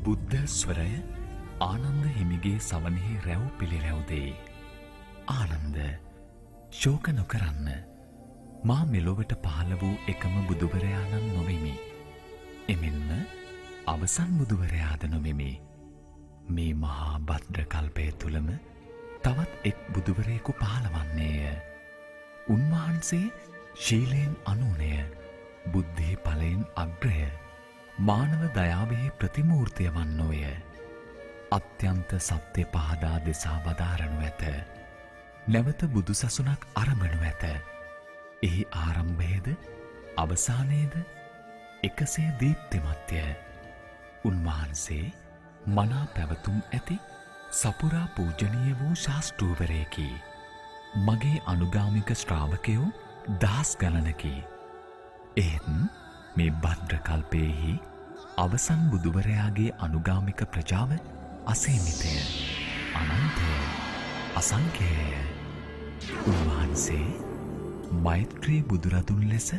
බුද්ධ ස්වරය ආනන්ද හිමිගේ සවනෙහි රැව් පිළිරැව් දෙයි. ආනන්ද, ශෝක නොකරන්න. මා මෙලොවට පහළ වූ එකම බුදුවරයාණන් නොවෙමි. එමෙන්ම අවසන් බුදුවරයාද නොවෙමි. මේ මහා භද්‍ර කල්පය තුලම තවත් එක් බුදුවරයෙකු පහළවන්නේය. උන්වහන්සේ ශීලයෙන් අනූනය, බුද්ධි ඵලයෙන් අග්‍රය, මානව දයාවෙහි ප්‍රතිමූර්තිය වන්නෝය. අත්‍යන්ත සත්‍ය පහදා දෙසා වදාරනු ඇත. නැවත බුදුසසුනක් අරඹනු ඇත. එහි ආරම්භයේද අවසානයේද එකසේ දීප්තිමත්ය. උන්වහන්සේ මනා පැවතුම් ඇති සපුරා පූජනීය වූ ශාස්ත්‍රූවරයෙකි. මගේ අනුගාමික ශ්‍රාවකයෝ දහස් ගණනකි. එහෙත් මේ භද්‍ර කල්පයේහි අවසන් බුදුවරයාගේ අනුගාමික ප්‍රජාව අසීමිතය, අනන්තය, අසංඛ්‍යය. උන්වහන්සේ මෛත්‍රී බුදුරදුන් ලෙස